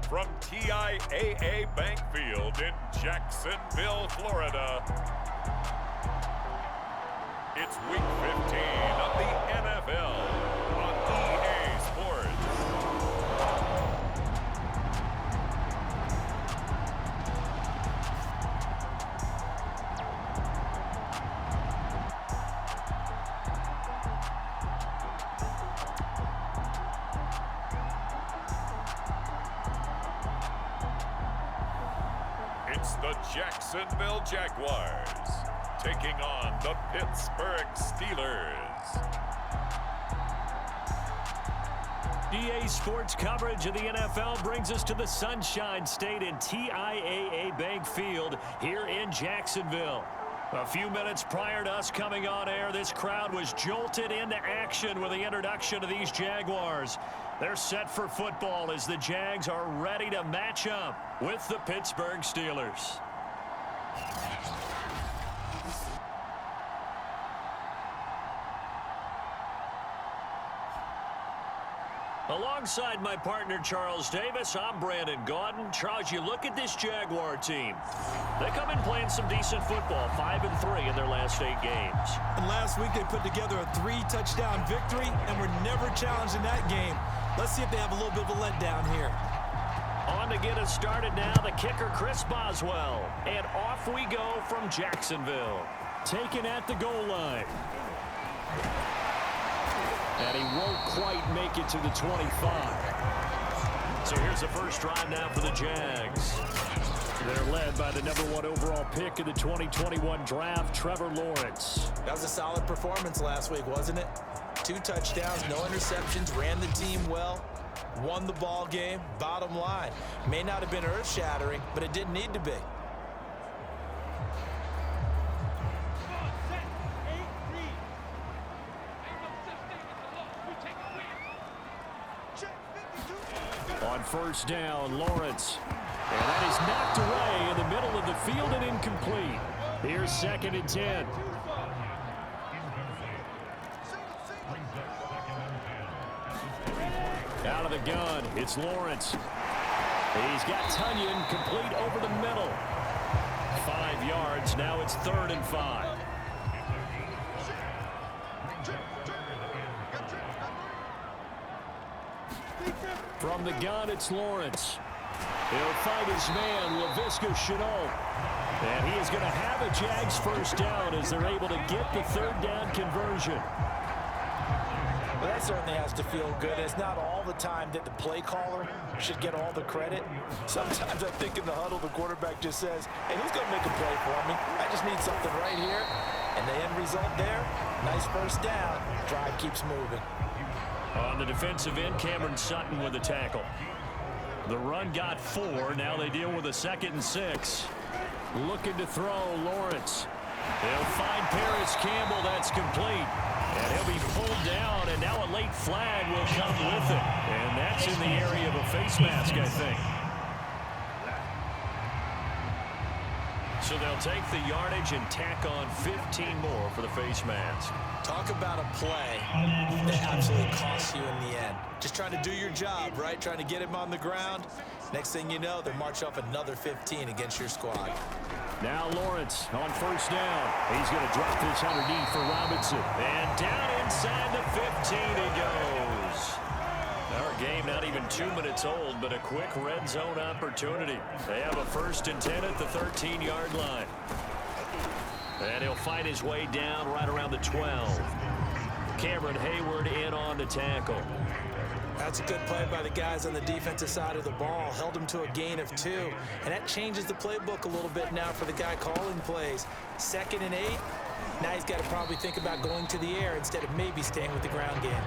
from TIAA Bank Field in Jacksonville, Florida. It's Week 15 of the NFL on EA Sports. It's the Jacksonville Jaguars taking on the Pittsburgh Steelers. EA Sports coverage of the NFL brings us to the Sunshine State in TIAA Bank Field here in Jacksonville. A few minutes prior to us coming on air, this crowd was jolted into action with the introduction of these Jaguars. They're set for football as the Jags are ready to match up with the Pittsburgh Steelers. Alongside my partner, Charles Davis, I'm Brandon Gaudin. Charles, you look at this Jaguar team. They come in playing some decent football, 5-3 in their last 8 games. And last week they put together a 3-touchdown victory and were never challenged in that game. Let's see if they have a little bit of a letdown here. On to get us started now, the kicker, Chris Boswell. And off we go from Jacksonville. Taken at the goal line. And he won't quite make it to the 25. So here's the first drive now for the Jags. They're led by the #1 overall pick in the 2021 draft, Trevor Lawrence. That was a solid performance last week, wasn't it? 2 touchdowns, no interceptions, ran the team well, won the ball game. Bottom line, may not have been earth-shattering, but it didn't need to be. On first down, Lawrence. And that is knocked away in the middle of the field and incomplete. Here's 2nd and 10. Out of the gun, it's Lawrence. He's got Tunyon complete over the middle. 5 yards, now it's 3rd and 5. From the gun, it's Lawrence. He'll find his man, Laviska Shenault. And he is going to have a Jags first down as they're able to get the 3rd down conversion. Well, that certainly has to feel good. It's not all the time that the play caller should get all the credit. Sometimes I think in the huddle, the quarterback just says, hey, who's going to make a play for me? I just need something right here. And the end result there, nice first down. Drive keeps moving. On the defensive end, Cameron Sutton with a tackle. The run got 4. Now they deal with a 2nd and 6. Looking to throw, Lawrence. They'll find Paris Campbell. That's complete. And he'll be pulled down, and now a late flag will come with it. And that's in the area of a face mask, I think. So they'll take the yardage and tack on 15 more for the face mask. Talk about a play that absolutely costs you in the end. Just trying to do your job, right? Trying to get him on the ground. Next thing you know, they march off another 15 against your squad. Now Lawrence on first down. He's going to drop this underneath for Robinson. And down inside the 15 he goes. Our game not even 2 minutes old, but a quick red zone opportunity. They have a 1st and 10 at the 13-yard line. And he'll fight his way down right around the 12. Cameron Hayward in on the tackle. That's a good play by the guys on the defensive side of the ball. Held him to a gain of 2. And that changes the playbook a little bit now for the guy calling plays. 2nd and 8. Now he's got to probably think about going to the air instead of maybe staying with the ground game.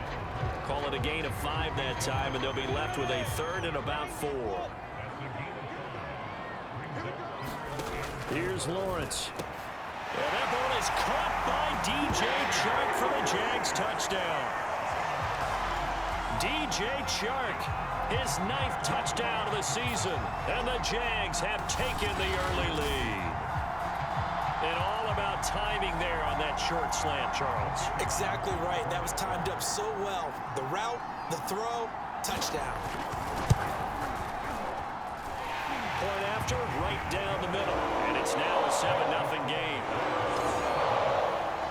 Call it a gain of 5 that time, and they'll be left with a 3rd and about 4. Here's Lawrence. And that ball is caught by DJ Chark for the Jags touchdown. DJ Chark, his 9th touchdown of the season, and the Jags have taken the early lead. And all about timing there on that short slant, Charles. Exactly right. That was timed up so well. The route, the throw, touchdown. cluster right down the middle. And it's now a 7-0 game.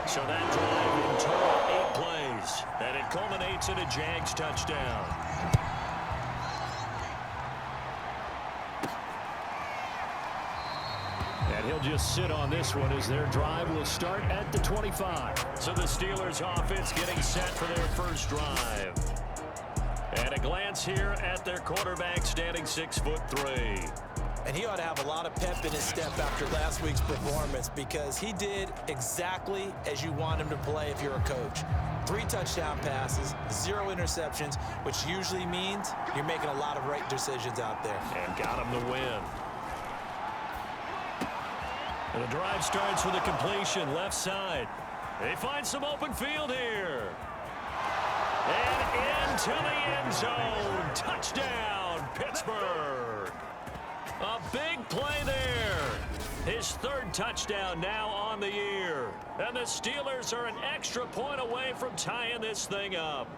So that drive in total 8 plays. And it culminates in a Jags touchdown. And he'll just sit on this one as their drive will start at the 25. So the Steelers offense getting set for their first drive. And a glance here at their quarterback standing 6'3". And he ought to have a lot of pep in his step after last week's performance because he did exactly as you want him to play if you're a coach. 3 touchdown passes, 0 interceptions, which usually means you're making a lot of right decisions out there. And got him the win. And the drive starts with a completion left side. They find some open field here. And into the end zone. Touchdown, Pittsburgh. A big play there. His 3rd touchdown now on the year. And the Steelers are an extra point away from tying this thing up.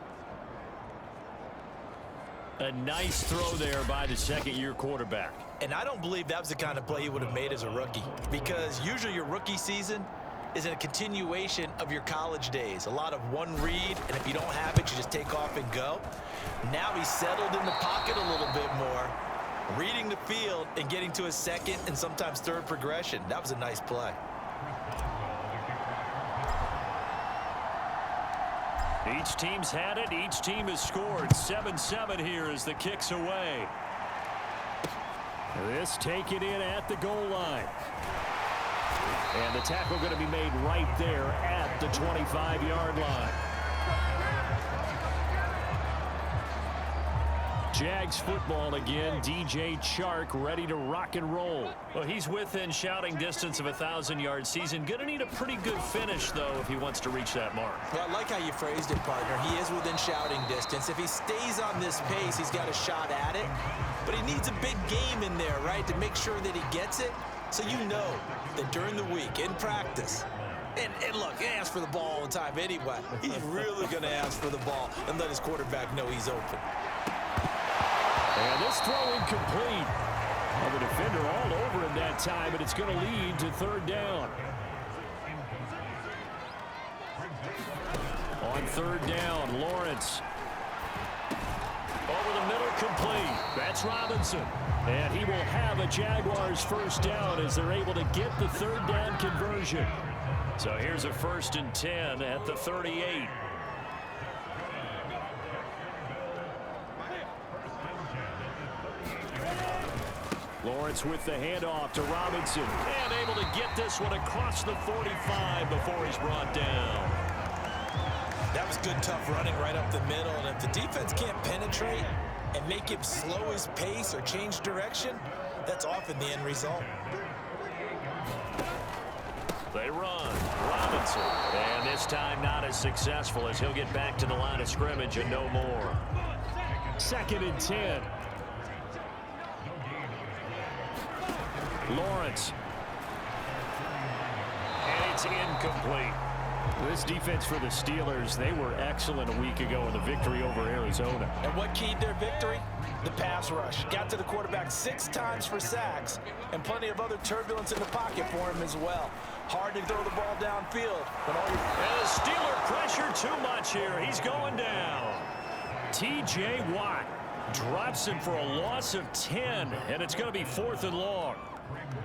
A nice throw there by the second-year quarterback. And I don't believe that was the kind of play he would have made as a rookie because usually your rookie season is a continuation of your college days. A lot of one read, and if you don't have it, you just take off and go. Now he's settled in the pocket a little bit more, reading the field and getting to a second and sometimes third progression. That was a nice play. Each team's had it. Each team has scored. 7-7 here as the kick's away. This taken in at the goal line. And the tackle going to be made right there at the 25-yard line. Jags football again. DJ Chark ready to rock and roll. Well, he's within shouting distance of a 1,000-yard season. Going to need a pretty good finish, though, if he wants to reach that mark. Well, I like how you phrased it, partner. He is within shouting distance. If he stays on this pace, he's got a shot at it. But he needs a big game in there, right, to make sure that he gets it. So you know that during the week, in practice, and look, he asks for the ball all the time anyway. He's really going to ask for the ball and let his quarterback know he's open. And this throw incomplete. Well, the defender all over him that time, and it's going to lead to 3rd down. On 3rd down, Lawrence. Over the middle, complete. That's Robinson. And he will have a Jaguars first down as they're able to get the 3rd down conversion. So here's a 1st and 10 at the 38. Lawrence with the handoff to Robinson. And able to get this one across the 45 before he's brought down. That was good, tough running right up the middle. And if the defense can't penetrate and make him slow his pace or change direction, that's often the end result. They run. Robinson. And this time not as successful as he'll get back to the line of scrimmage and no more. 2nd and 10. Lawrence. And it's incomplete. This defense for the Steelers, they were excellent a week ago in the victory over Arizona. And what keyed their victory? The pass rush. Got to the quarterback 6 times for sacks and plenty of other turbulence in the pocket for him as well. Hard to throw the ball downfield. And the Steeler pressure too much here. He's going down. T.J. Watt drops him for a loss of 10, and it's going to be 4th and long.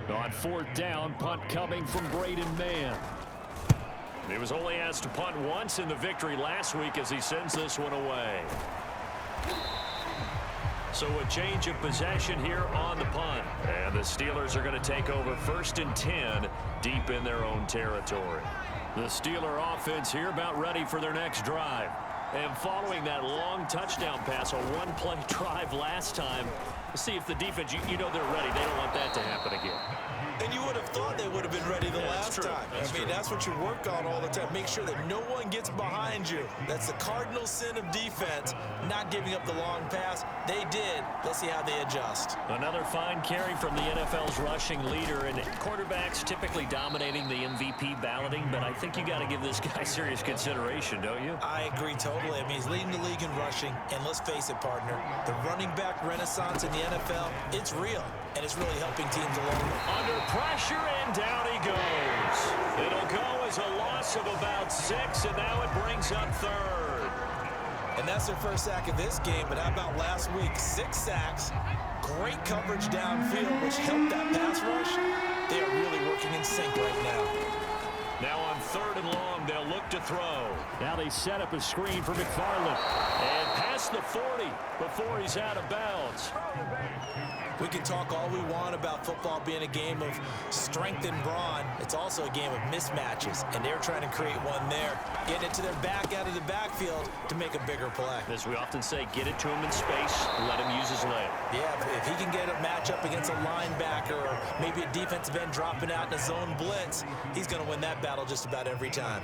On 4th down, punt coming from Braden Mann. He was only asked to punt once in the victory last week as he sends this one away. So a change of possession here on the punt. And the Steelers are going to take over 1st and 10 deep in their own territory. The Steeler offense here about ready for their next drive. And following that long touchdown pass, a one-play drive last time, let's see if the defense, you know they're ready. They don't want that to happen again. And you would have thought they would have been ready the last time. I mean, that's what you work on all the time. Make sure that no one gets behind you. That's the cardinal sin of defense, not giving up the long pass. They did. Let's see how they adjust. Another fine carry from the NFL's rushing leader, and quarterbacks typically dominating the MVP balloting, but I think you got to give this guy serious consideration, don't you? I agree totally. Totally. I mean, he's leading the league in rushing. And let's face it, partner, the running back renaissance in the NFL, it's real. And it's really helping teams along. Under pressure, and down he goes. It'll go as a loss of about 6, and now it brings up third. And that's their first sack of this game. But how about last week? 6 sacks, great coverage downfield, which helped that pass rush. They are really working in sync right now. Now on 3rd and long, they'll look to throw. Now they set up a screen for McFarland. And past the 40 before he's out of bounds. We can talk all we want about football being a game of strength and brawn. It's also a game of mismatches, and they're trying to create one there. Getting it to their back out of the backfield to make a bigger play. As we often say, get it to him in space, let him use his leg. Yeah, if he can get a matchup against a linebacker or maybe a defensive end dropping out in a zone blitz, he's going to win that battle just about every time.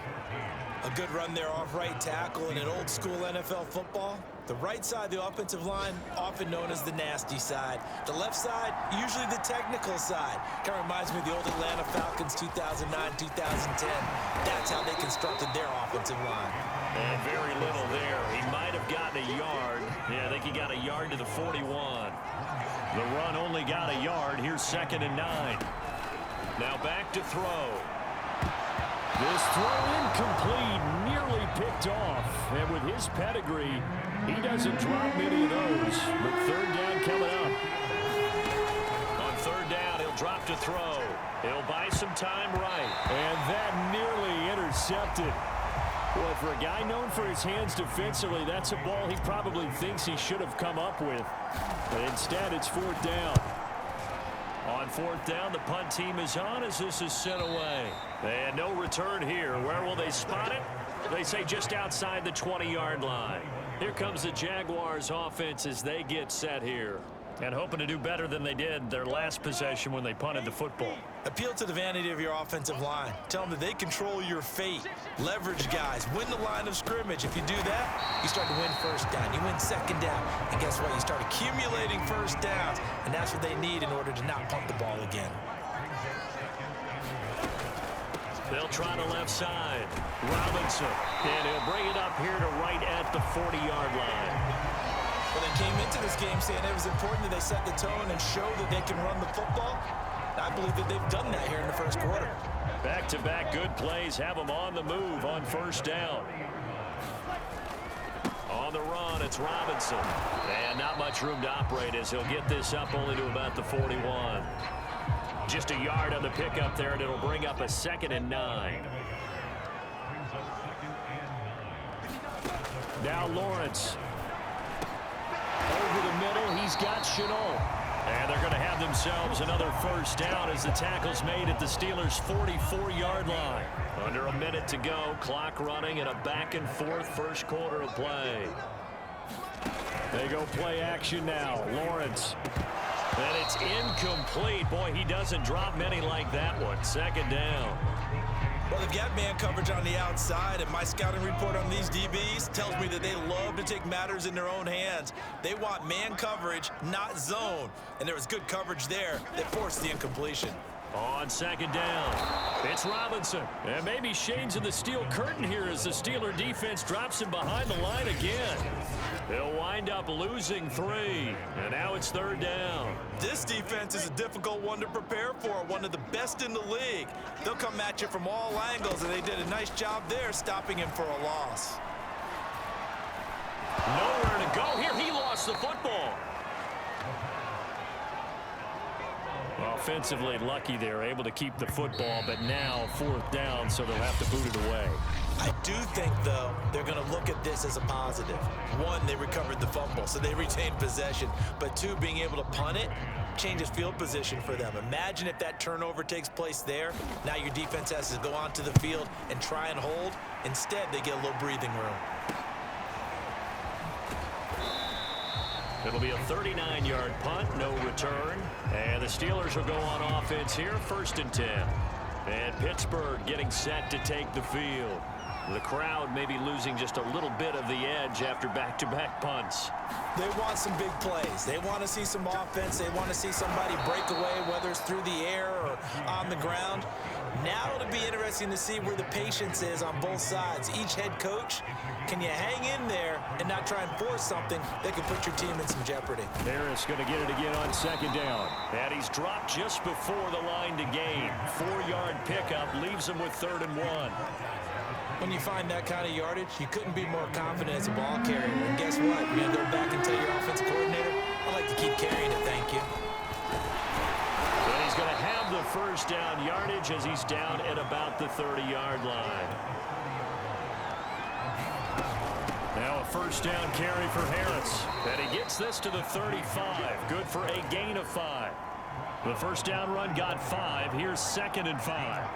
A good run there off right tackle in an old school NFL football. The right side of the offensive line, often known as the nasty side. The left side, usually the technical side. Kind of reminds me of the old Atlanta Falcons 2009-2010. That's how they constructed their offensive line. And very little there. He might have gotten a yard. Yeah, I think he got a yard to the 41. The run only got a yard. Here's 2nd and 9. Now back to throw. This throw incomplete, nearly picked off. And with his pedigree, he doesn't drop many of those. But 3rd down coming up. On 3rd down, he'll drop to throw. He'll buy some time right. And that nearly intercepted. Boy, for a guy known for his hands defensively, that's a ball he probably thinks he should have come up with. But instead, it's 4th down. On 4th down, the punt team is on as this is sent away. And no return here. Where will they spot it? They say just outside the 20-yard line. Here comes the Jaguars offense as they get set here. And hoping to do better than they did their last possession when they punted the football. Appeal to the vanity of your offensive line. Tell them that they control your fate. Leverage guys. Win the line of scrimmage. If you do that, you start to win 1st down. You win 2nd down. And guess what? You start accumulating 1st downs. And that's what they need in order to not punt the ball again. They'll try the left side. Robinson. And he'll bring it up here to right at the 40-yard line. Well, they came into this game saying it was important that they set the tone and show that they can run the football. I believe that they've done that here in the 1st quarter. Back-to-back good plays have them on the move on 1st down. On the run, it's Robinson. And not much room to operate as he'll get this up only to about the 41. Just a yard on the pickup there, and it'll bring up a 2nd and 9. Now Lawrence. Over the middle, he's got Chenault. And they're going to have themselves another 1st down as the tackle's made at the Steelers' 44-yard line. Under a minute to go, clock running, and a back-and-forth 1st quarter of play. They go play action now. Lawrence. And it's incomplete. Boy, he doesn't drop many like that one. 2nd down. Well, they've got man coverage on the outside, and my scouting report on these DBs tells me that they love to take matters in their own hands. They want man coverage, not zone. And there was good coverage there that forced the incompletion. On 2nd down, it's Robinson. And maybe shades of the steel curtain here as the Steeler defense drops him behind the line again. They'll wind up losing 3. And now it's 3rd down. This defense is a difficult one to prepare for, one of the best in the league. They'll come at you from all angles, and they did a nice job there stopping him for a loss. Nowhere to go here. He lost the football. Offensively lucky they're able to keep the football, but now 4th down, so they'll have to boot it away. I do think, though, they're going to look at this as a positive. 1, they recovered the fumble, so they retained possession. But 2, being able to punt it changes field position for them. Imagine if that turnover takes place there. Now your defense has to go onto the field and try and hold. Instead, they get a little breathing room. It'll be a 39-yard punt, no return. And the Steelers will go on offense here, 1st and 10. And Pittsburgh getting set to take the field. The crowd may be losing just a little bit of the edge after back-to-back punts. They want some big plays. They want to see some offense. They want to see somebody break away, whether it's through the air or on the ground. Now it'll be interesting to see where the patience is on both sides. Each head coach, can you hang in there and not try and force something that could put your team in some jeopardy? Harris going to get it again on second down. And he's dropped just before the line to gain. 4-yard pickup leaves him with 3rd and 1. When you find that kind of yardage, you couldn't be more confident as a ball carrier. And guess what? You're going to go back and tell your offensive coordinator, I'd like to keep carrying it, thank you. And he's going to have the first down yardage as he's down at about the 30-yard line. Now a first down carry for Harris. And he gets this to the 35. Good for a gain of 5. The first down run got 5. Here's 2nd and 5.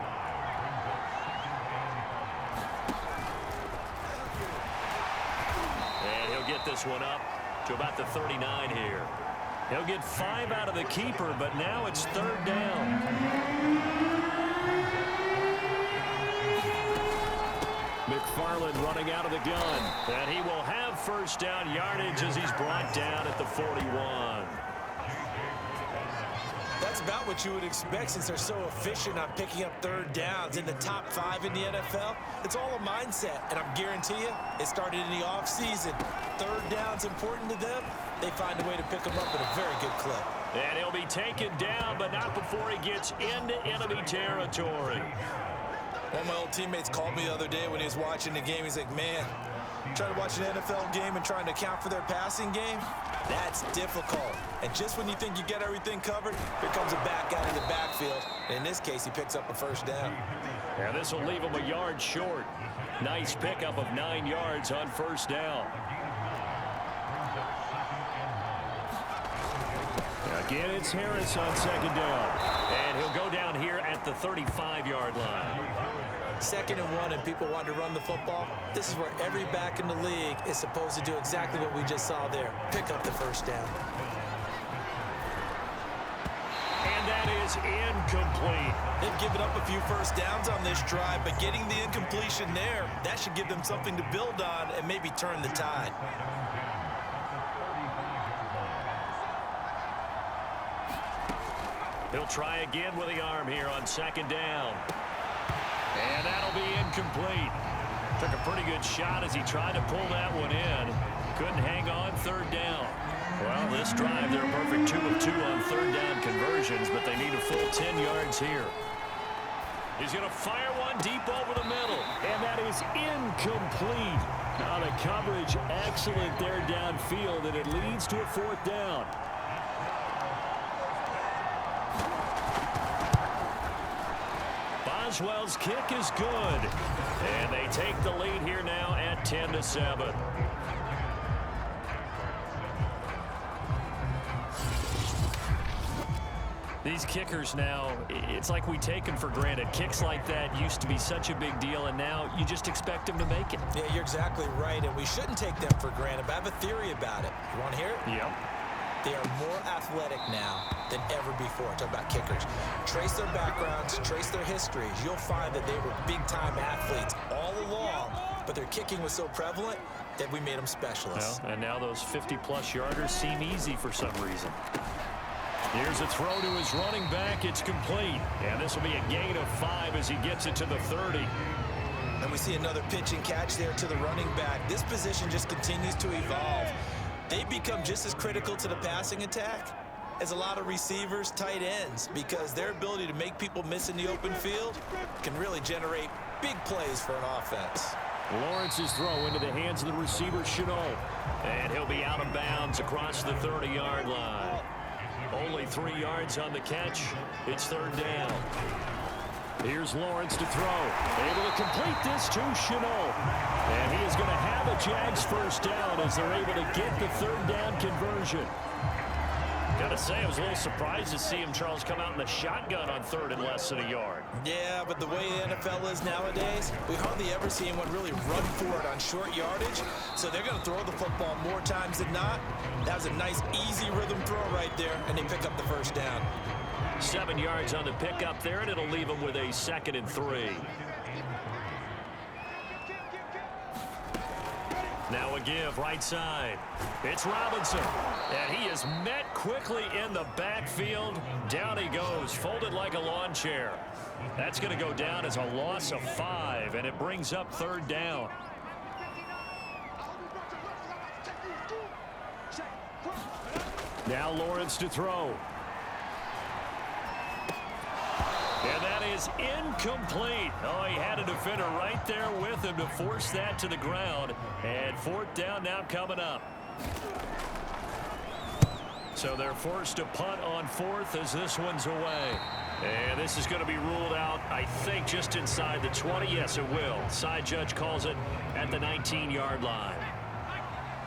Get this one up to about the 39 here. He'll get 5 out of the keeper, but now it's 3rd down. McFarland running out of the gun, and he will have first down yardage as he's brought down at the 41. That's about what you would expect since they're so efficient on picking up 3rd downs in the top 5 in the NFL. It's all a mindset, and I guarantee you it started in the offseason. 3rd down's important to them. They find a way to pick them up at a very good clip. And he'll be taken down, but not before he gets into enemy territory. One of my old teammates called me the other day when he was watching the game. He's like, man, trying to watch an NFL game and trying to account for their passing game, that's difficult. And just when you think you get everything covered, here comes a back out of the backfield. And in this case, he picks up a first down. And this will leave him a yard short. Nice pickup of 9 yards on first down. Again, it's Harris on second down. And he'll go down here at the 35-yard line. 2nd and 1, and people want to run the football. This is where every back in the league is supposed to do exactly what we just saw there. Pick up the first down. And that is incomplete. They've given up a few first downs on this drive, but getting the incompletion there, that should give them something to build on and maybe turn the tide. He'll try again with the arm here on second down. And that'll be incomplete. Took a pretty good shot as he tried to pull that one in. Couldn't hang on 3rd down. Well, this drive, they're a perfect 2 of 2 on 3rd down conversions, but they need a full 10 yards here. He's going to fire one deep over the middle. And that is incomplete. Now the coverage excellent there downfield, and it leads to a 4th down. Boswell's kick is good. And they take the lead here now at 10-7. These kickers now, it's like we take them for granted. Kicks like that used to be such a big deal, and now you just expect them to make it. Yeah, you're exactly right, and we shouldn't take them for granted, but I have a theory about it. You want to hear it? Yep. They are more athletic now than ever before. Talk about kickers. Trace their backgrounds, trace their histories. You'll find that they were big-time athletes all along, but their kicking was so prevalent that we made them specialists. Well, and now those 50-plus yarders seem easy for some reason. Here's a throw to his running back. It's complete. And this will be a gain of 5 as he gets it to the 30. And we see another pitch and catch there to the running back. This position just continues to evolve. They become just as critical to the passing attack as a lot of receivers, tight ends, because their ability to make people miss in the open field can really generate big plays for an offense. Lawrence's throw into the hands of the receiver, Chenault. And he'll be out of bounds across the 30-yard line. Only 3 yards on the catch. It's 3rd down. Here's Lawrence to throw. Able to complete this to Chenault. And he is going to have a Jags first down as they're able to get the 3rd down conversion. Got to say, I was a little surprised to see him, Charles, come out in the shotgun on 3rd and less than a yard. Yeah, but the way the NFL is nowadays, we hardly ever see anyone really run for it on short yardage. So they're going to throw the football more times than not. That was a nice, easy rhythm throw right there, and they pick up the first down. 7 yards on the pickup there, and it'll leave him with a 2nd and 3. Now a give right side. It's Robinson. And he is met quickly in the backfield. Down he goes, folded like a lawn chair. That's going to go down as a loss of 5, and it brings up 3rd down. Now Lawrence to throw. And that is incomplete. Oh, he had a defender right there with him to force that to the ground. And 4th down now coming up. So they're forced to punt on 4th as this one's away. And this is going to be ruled out, I think, just inside the 20. Yes, it will. Side judge calls it at the 19-yard line.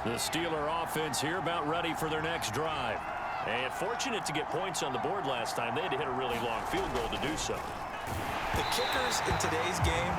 The Steeler offense here about ready for their next drive. And fortunate to get points on the board last time. They had to hit a really long field goal to do so. The kickers in today's game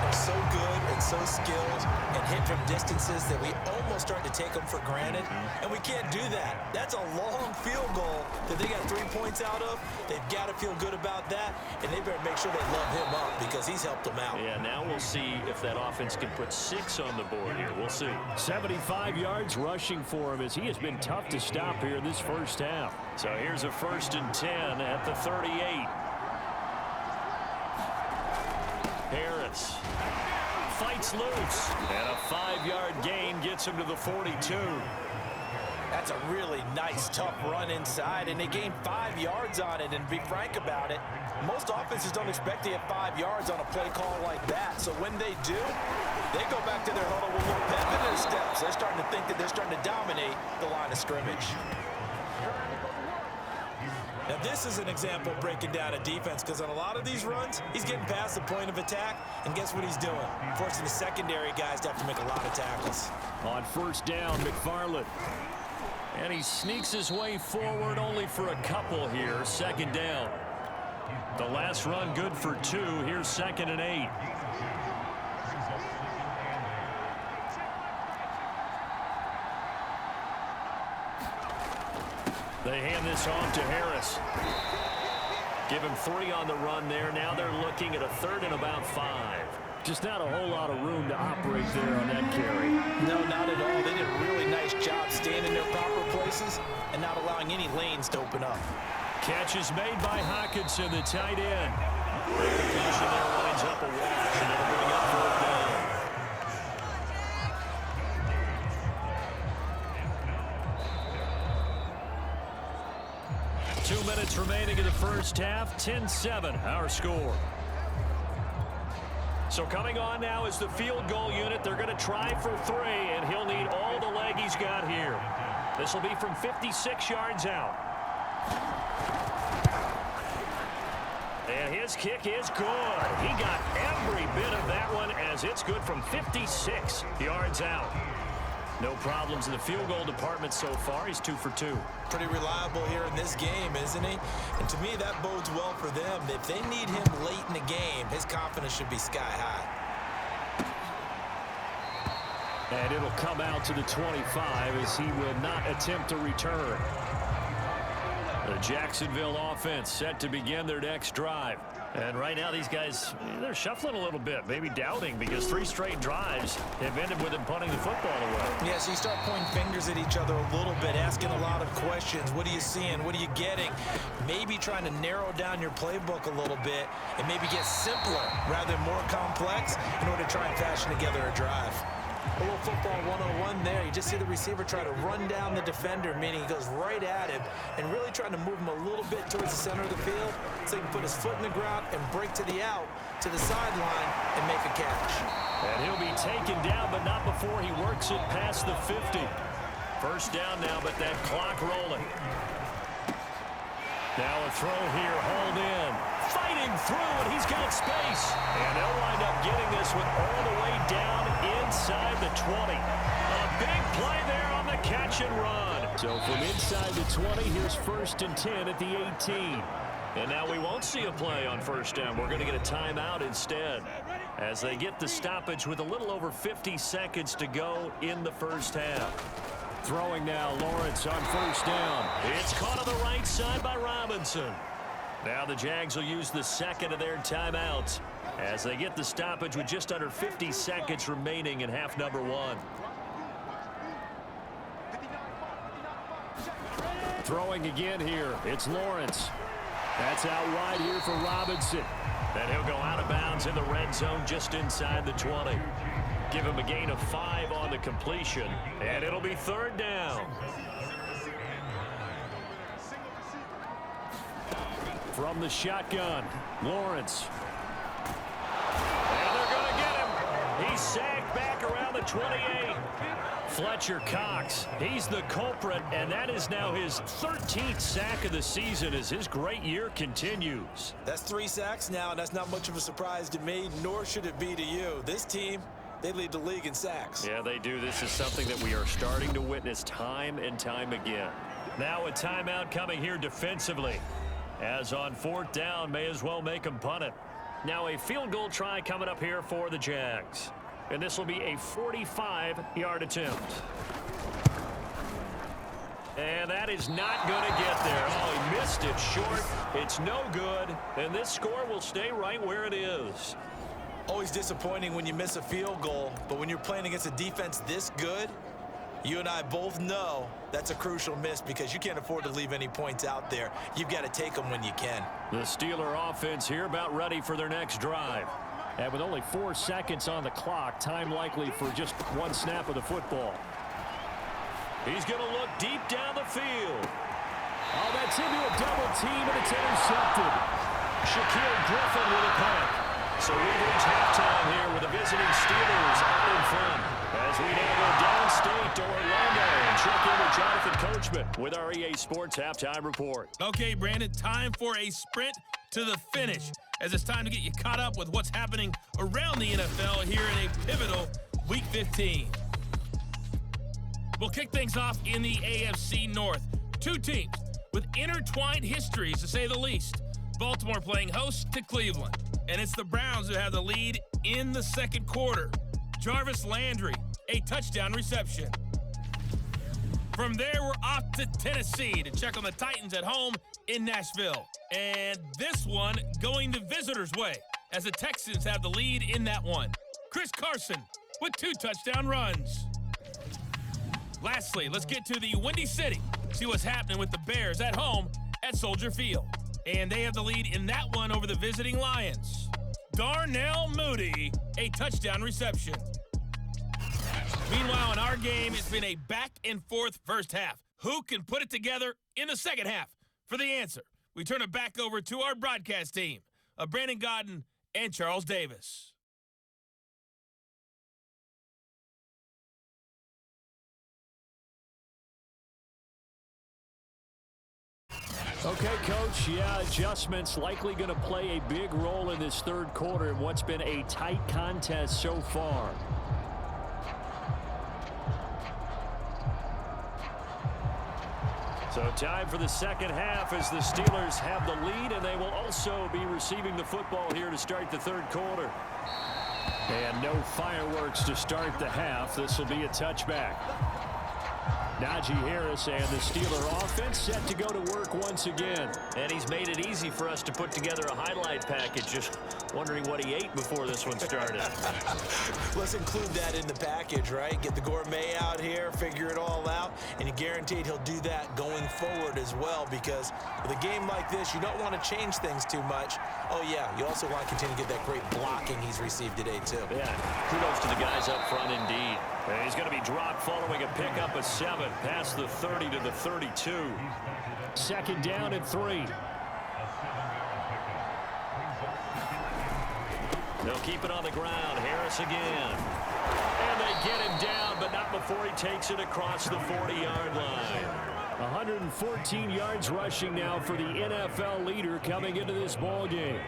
are so good and so skilled and hit from distances that we almost start to take them for granted. And we can't do that. That's a long field goal that they got 3 points out of. They've got to feel good about that. And they better make sure they love him up because he's helped them out. Yeah, now we'll see if that offense can put 6 on the board here. We'll see. 75 yards rushing for him as he has been tough to stop here in this first half. So here's a 1st and 10 at the 38. Harris fights loose, and a 5-yard gain gets him to the 42. That's a really nice, tough run inside, and they gained 5 yards on it. And to be frank about it, most offenses don't expect to get 5 yards on a play call like that. So when they do, they go back to their huddle with a little pep in their steps. They're starting to think that they're starting to dominate the line of scrimmage. Now, this is an example of breaking down a defense because on a lot of these runs, he's getting past the point of attack, and guess what he's doing? Forcing the secondary guys to have to make a lot of tackles. On 1st down, McFarland. And he sneaks his way forward only for a couple here. 2nd down. The last run good for 2. Here's 2nd and 8. They hand this off to Harris. Give him 3 on the run there. Now they're looking at a 3rd and about 5. Just not a whole lot of room to operate there on that carry. No, not at all. They did a really nice job staying in their proper places and not allowing any lanes to open up. Catch is made by Hockenson, the tight end. The completion there winds up a wash, and it'll bring up 4th down. Two minutes remaining in the first half. 10-7, our score. So coming on now is the field goal unit. They're going to try for 3, and he'll need all the leg he's got here. This will be from 56 yards out. And his kick is good. He got every bit of that one as it's good from 56 yards out. No problems in the field goal department so far. He's 2 for 2. Pretty reliable here in this game, isn't he? And to me, that bodes well for them. If they need him late in the game, his confidence should be sky high. And it'll come out to the 25 as he will not attempt to return. The Jacksonville offense set to begin their next drive. And right now these guys, they're shuffling a little bit, maybe doubting, because 3 straight drives have ended with them punting the football away. Yeah, so you start pointing fingers at each other a little bit, asking a lot of questions. What are you seeing? What are you getting? Maybe trying to narrow down your playbook a little bit and maybe get simpler rather than more complex in order to try and fashion together a drive. A little football 101 there. You just see the receiver try to run down the defender, meaning he goes right at him and really trying to move him a little bit towards the center of the field so he can put his foot in the ground and break to the out, to the sideline, and make a catch. And he'll be taken down, but not before he works it past the 50. First down now, but that clock rolling. Now a throw here, hauled in. Fighting through, and he's got space. And they'll wind up getting this one all the way down inside the 20. A big play there on the catch and run. So from inside the 20, here's 1st and 10 at the 18. And now we won't see a play on first down. We're going to get a timeout instead as they get the stoppage with a little over 50 seconds to go in the first half. Throwing now, Lawrence on 1st down. It's caught on the right side by Robinson. Now the Jags will use the second of their timeouts as they get the stoppage with just under 50 seconds remaining in half number 1. Throwing again here. It's Lawrence. That's out wide here for Robinson. And he'll go out of bounds in the red zone just inside the 20. Give him a gain of 5 on the completion. And it'll be 3rd down. From the shotgun, Lawrence. And they're going to get him. He's sagged back around the 28. Fletcher Cox, he's the culprit, and that is now his 13th sack of the season as his great year continues. That's 3 sacks now, and that's not much of a surprise to me, nor should it be to you. This team, they lead the league in sacks. Yeah, they do. This is something that we are starting to witness time and time again. Now a timeout coming here defensively. As on 4th down, may as well make him punt it. Now a field goal try coming up here for the Jags. And this will be a 45-yard attempt. And that is not going to get there. Oh, he missed it short. It's no good. And this score will stay right where it is. Always disappointing when you miss a field goal, but when you're playing against a defense this good, you and I both know that's a crucial miss because you can't afford to leave any points out there. You've got to take them when you can. The Steeler offense here about ready for their next drive. And with only 4 seconds on the clock, time likely for just 1 snap of the football. He's going to look deep down the field. Oh, that's into a double team, and it's intercepted. Shaquille Griffin with a punt. So we reach halftime here with the visiting Steelers out in front. As we now go downstate to Orlando and check in with Jonathan Coachman with our EA Sports Halftime Report. Okay, Brandon, time for a sprint to the finish, as it's time to get you caught up with what's happening around the NFL here in a pivotal Week 15. We'll kick things off in the AFC North. 2 teams with intertwined histories, to say the least. Baltimore playing host to Cleveland, and it's the Browns who have the lead in the 2nd quarter. Jarvis Landry, a touchdown reception. From there, we're off to Tennessee to check on the Titans at home in Nashville. And this one going the visitors' way, as the Texans have the lead in that one. Chris Carson with 2 touchdown runs. Lastly, let's get to the Windy City, see what's happening with the Bears at home at Soldier Field. And they have the lead in that one over the visiting Lions. Darnell Mooney, a touchdown reception. Meanwhile, in our game, it's been a back-and-forth first half. Who can put it together in the second half? For the answer, we turn it back over to our broadcast team of Brandon Godden and Charles Davis. Okay, Coach, yeah, adjustments likely going to play a big role in this 3rd quarter in what's been a tight contest so far. So time for the second half as the Steelers have the lead, and they will also be receiving the football here to start the 3rd quarter. And no fireworks to start the half. This will be a touchback. Najee Harris and the Steeler offense set to go to work once again. And he's made it easy for us to put together a highlight package. Just wondering what he ate before this one started. Let's include that in the package, right? Get the gourmet out here, figure it all out, and you're guaranteed he'll do that going forward as well, because with a game like this, you don't want to change things too much. Oh, yeah, you also want to continue to get that great blocking he's received today, too. Yeah, kudos to the guys up front indeed. And he's going to be dropped following a pickup of 7 past the 30 to the 32. 2nd down and 3. They'll keep it on the ground. Harris again. And they get him down, but not before he takes it across the 40-yard line. 114 yards rushing now for the NFL leader coming into this ball game.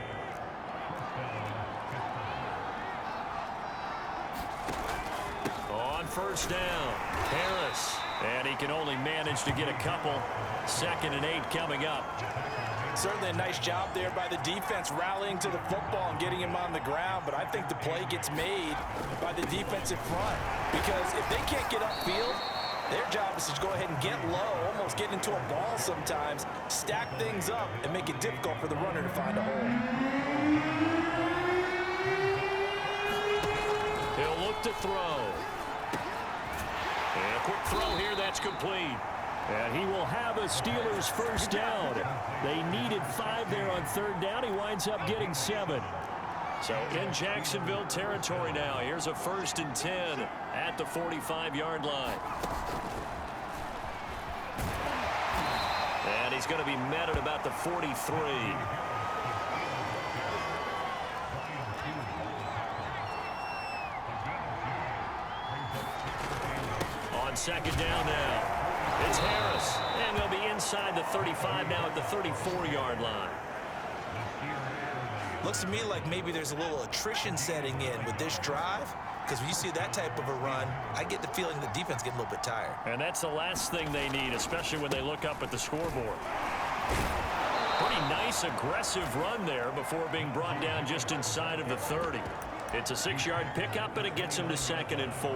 On 1st down, Harris. And he can only manage to get a couple. 2nd and 8 coming up. Certainly a nice job there by the defense rallying to the football and getting him on the ground, but I think the play gets made by the defensive front, because if they can't get upfield, their job is to go ahead and get low, almost get into a ball sometimes, stack things up, and make it difficult for the runner to find a hole. He'll look to throw. And a quick throw here, that's complete. And he will have a Steelers first down. They needed 5 there on third down. He winds up getting 7. So in Jacksonville territory now. Here's a 1st and 10 at the 45-yard line. And he's going to be met at about the 43. On second down now. It's Harris, and they'll be inside the 35 now at the 34-yard line. Looks to me like maybe there's a little attrition setting in with this drive, because when you see that type of a run, I get the feeling the defense getting a little bit tired. And that's the last thing they need, especially when they look up at the scoreboard. Pretty nice, aggressive run there before being brought down just inside of the 30. It's a 6-yard pickup, and it gets him to 2nd and 4.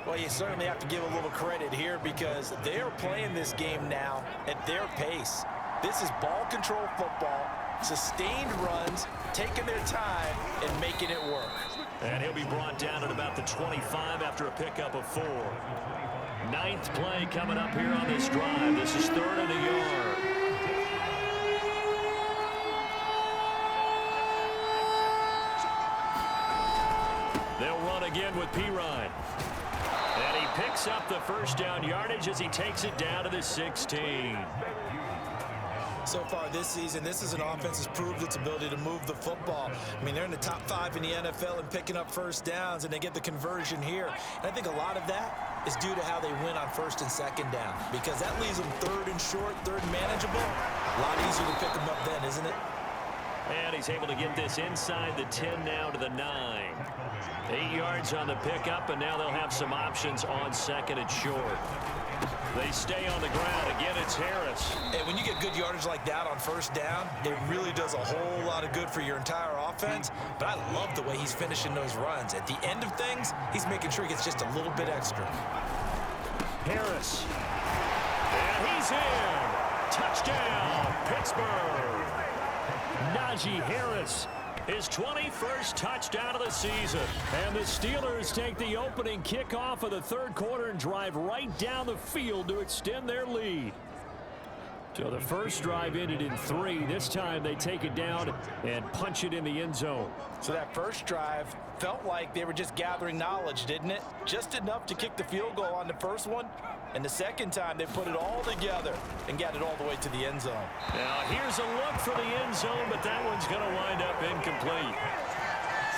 Well, you certainly have to give a little credit here because they're playing this game now at their pace. This is ball control football, sustained runs, taking their time, and making it work. And he'll be brought down at about the 25 after a pickup of 4. 9th play coming up here on this drive. This is 3rd and a yard. They'll run again with Pirine. And he picks up the first down yardage as he takes it down to the 16. So far this season, this is an offense that's proved its ability to move the football. I mean, they're in the top 5 in the NFL and picking up first downs, and they get the conversion here. And I think a lot of that is due to how they win on 1st and 2nd down, because that leaves them 3rd and short, 3rd and manageable. A lot easier to pick them up then, isn't it? And he's able to get this inside the 10 now to the 9. 8 yards on the pickup, and now they'll have some options on 2nd and short. They stay on the ground. Again, it's Harris. And when you get good yardage like that on 1st down, it really does a whole lot of good for your entire offense. But I love the way he's finishing those runs. At the end of things, he's making sure he gets just a little bit extra. Harris. And he's in. Touchdown, Pittsburgh. Najee Harris, his 21st touchdown of the season. And the Steelers take the opening kickoff of the 3rd quarter and drive right down the field to extend their lead. So the first drive ended in 3. This time they take it down and punch it in the end zone. So that first drive felt like they were just gathering knowledge, didn't it? Just enough to kick the field goal on the first one. And the second time they put it all together and got it all the way to the end zone. Now here's a look for the end zone, but that one's going to wind up incomplete.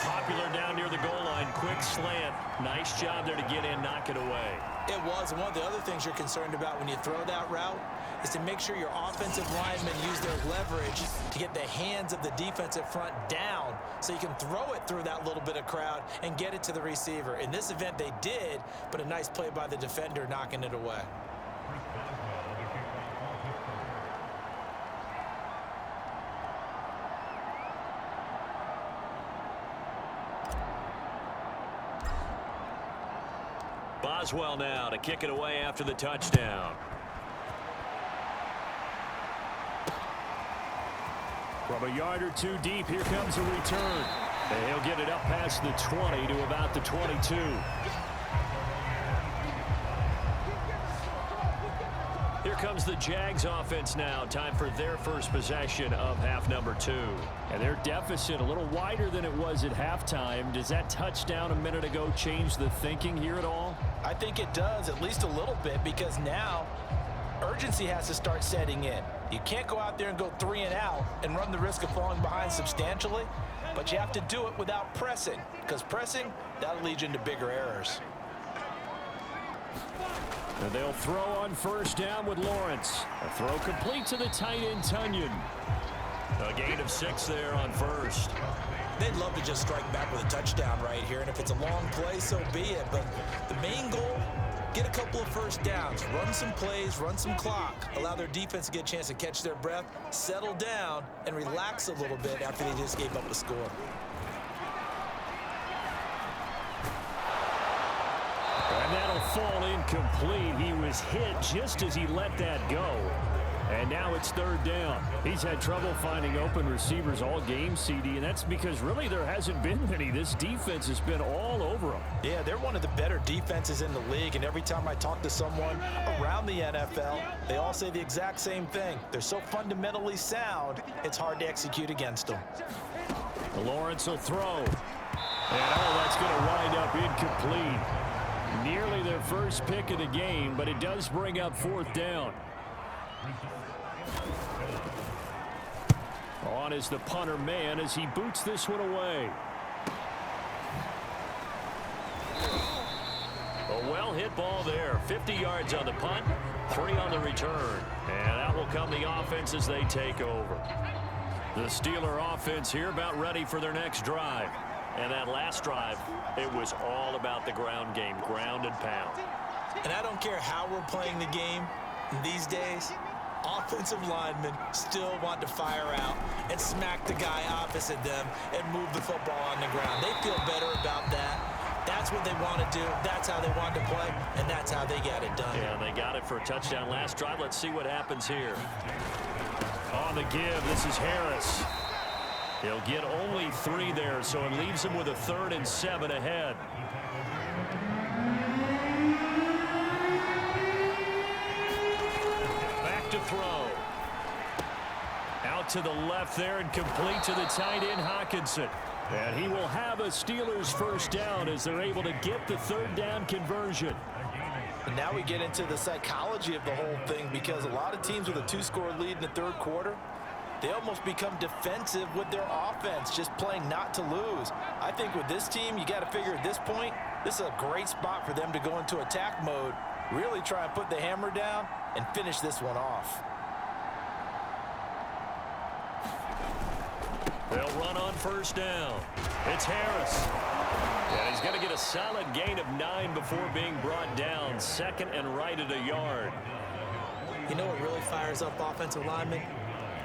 Popular down near the goal line. Quick slant. Nice job there to get in, knock it away. It was. And one of the other things you're concerned about when you throw that route is to make sure your offensive linemen use their leverage to get the hands of the defensive front down so you can throw it through that little bit of crowd and get it to the receiver. In this event, they did, but a nice play by the defender knocking it away. Boswell now to kick it away after the touchdown. From a yard or 2 deep, here comes a return. And he'll get it up past the 20 to about the 22. Here comes the Jags offense now. Time for their first possession of half number 2. And their deficit a little wider than it was at halftime. Does that touchdown a minute ago change the thinking here at all? I think it does, at least a little bit, because now urgency has to start setting in. You can't go out there and go 3 and out and run the risk of falling behind substantially, but you have to do it without pressing, because pressing, that'll lead you into bigger errors. And they'll throw on first down with Lawrence. A throw complete to the tight end, Tunyon. A gain of 6 there on first. They'd love to just strike back with a touchdown right here, and if it's a long play, so be it. But the main goal, get a couple of first downs, run some plays, run some clock, allow their defense to get a chance to catch their breath, settle down, and relax a little bit after they just gave up a score. And that'll fall incomplete. He was hit just as he let that go. And now it's third down. He's had trouble finding open receivers all game, CD, and that's because really there hasn't been many. This defense has been all over them. Yeah, they're one of the better defenses in the league, and every time I talk to someone around the NFL, they all say the exact same thing. They're so fundamentally sound, it's hard to execute against them. Lawrence will throw. And, that's going to wind up incomplete. Nearly their first pick of the game, but it does bring up fourth down. On is the punter man as he boots this one away. A well-hit ball there. 50 yards on the punt, 3 on the return. And out will come the offense as they take over. The Steeler offense here about ready for their next drive. And that last drive, it was all about the ground game, ground and pound. And I don't care how we're playing the game these days, offensive linemen still want to fire out and smack the guy opposite them and move the football on the ground. They feel better about that. That's what they want to do. That's how they want to play, and that's how they got it done. Yeah, they got it for a touchdown last drive. Let's see what happens here. On the give, this is Harris. He'll get only 3 there, so it leaves him with a 3rd and 7 ahead. Back to throw. Out to the left there and complete to the tight end, Hockenson. And he will have a Steelers first down as they're able to get the 3rd down conversion. And now we get into the psychology of the whole thing, because a lot of teams with a 2-score lead in the third quarter, they almost become defensive with their offense, just playing not to lose. I think with this team, you got to figure at this point, this is a great spot for them to go into attack mode, really try and put the hammer down and finish this one off. They'll run on first down. It's Harris. And he's going to get a solid gain of 9 before being brought down. 2nd and right at a yard. You know what really fires up offensive linemen?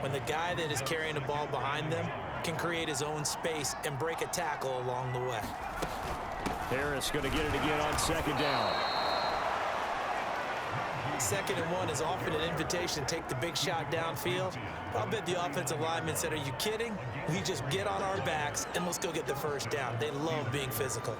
When the guy that is carrying the ball behind them can create his own space and break a tackle along the way. Harris going to get it again on 2nd down. 2nd and 1 is often an invitation to take the big shot downfield. I'll bet the offensive lineman said, are you kidding? We just get on our backs and let's go get the first down. They love being physical.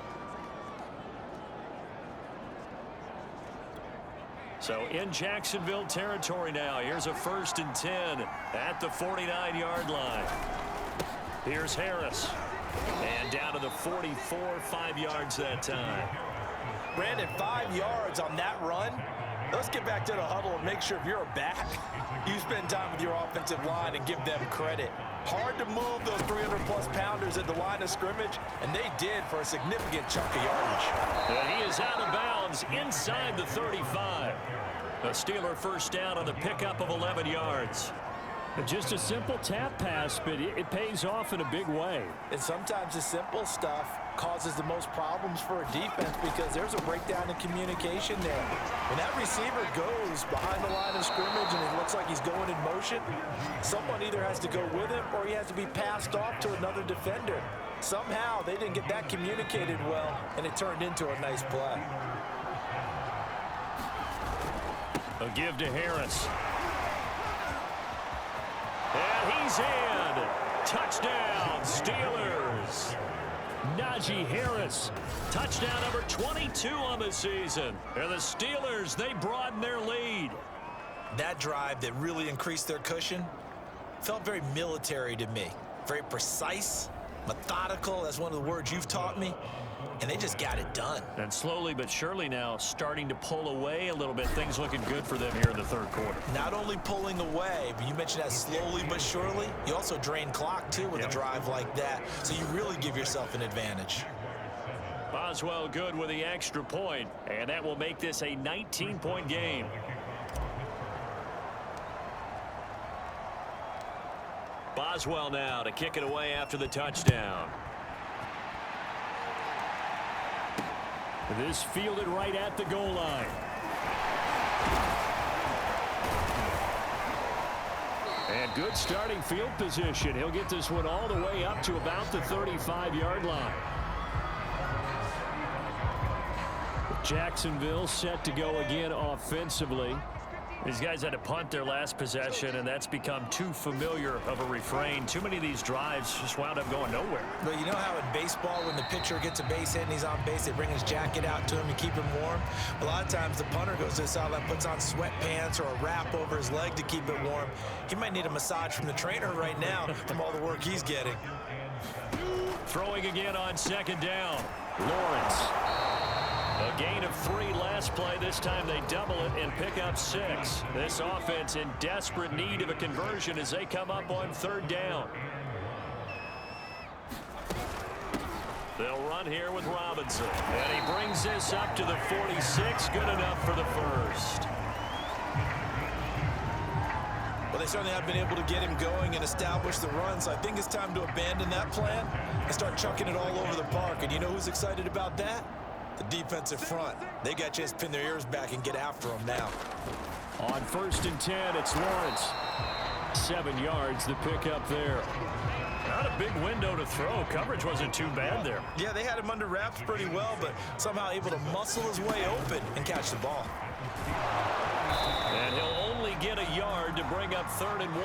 So in Jacksonville territory now. Here's a 1st and 10 at the 49-yard line. Here's Harris. And down to the 44, 5 yards that time. Brandon, 5 yards on that run. Let's get back to the huddle and make sure if you're a back, you spend time with your offensive line and give them credit. Hard to move those 300-plus pounders at the line of scrimmage, and they did for a significant chunk of yardage. And he is out of bounds inside the 35. A Steeler first down on the pickup of 11 yards. Just a simple tap pass, but it pays off in a big way. And sometimes the simple stuff causes the most problems for a defense because there's a breakdown in communication there. When that receiver goes behind the line of scrimmage and it looks like he's going in motion, someone either has to go with him or he has to be passed off to another defender. Somehow they didn't get that communicated well, and it turned into a nice play. A give to Harris. And he's in. Touchdown, Steelers. Najee Harris. Touchdown number 22 on the season. And the Steelers, they broaden their lead. That drive that really increased their cushion felt very military to me. Very precise, methodical. That's one of the words you've taught me. And they just got it done. And slowly but surely now starting to pull away a little bit. Things looking good for them here in the third quarter. Not only pulling away, but you mentioned that slowly but surely. You also drain clock, too, with a drive like that. So you really give yourself an advantage. Boswell good with the extra point. And that will make this a 19-point game. Boswell now to kick it away after the touchdown. This fielded right at the goal line. And good starting field position. He'll get this one all the way up to about the 35-yard line. Jacksonville set to go again offensively. These guys had to punt their last possession, and that's become too familiar of a refrain. Too many of these drives just wound up going nowhere. But you know how in baseball, when the pitcher gets a base hit and he's on base, they bring his jacket out to him to keep him warm? A lot of times the punter goes to the sideline, puts on sweatpants or a wrap over his leg to keep it warm. He might need a massage from the trainer right now from all the work he's getting. Throwing again on second down. Lawrence. A gain of 3 last play. This time they double it and pick up 6. This offense in desperate need of a conversion as they come up on third down. They'll run here with Robinson. And he brings this up to the 46. Good enough for the first. Well, they certainly have been able to get him going and establish the run, so I think it's time to abandon that plan and start chucking it all over the park. And you know who's excited about that? The defensive front. They got a chance to pin their ears back and get after him now. On 1st and 10, it's Lawrence. 7 yards, the pickup there. Not a big window to throw. Coverage wasn't too bad there. Yeah, they had him under wraps pretty well, but somehow able to muscle his way open and catch the ball. And he'll only get a yard to bring up 3rd and 1.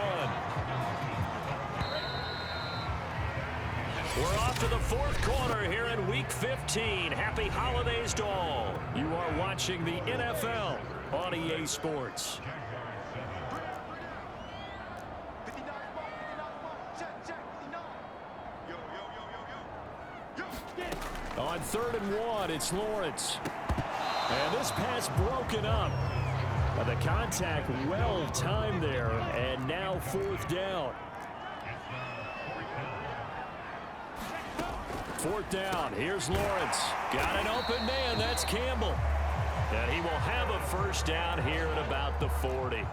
We're off to the 4th quarter here in Week 15. Happy holidays to all. You are watching the NFL on EA Sports. On 3rd and 1, it's Lawrence. And this pass broken up. The contact well timed there, and now 4th down. 4th down, here's Lawrence. Got an open man, that's Campbell. And he will have a first down here at about the 40.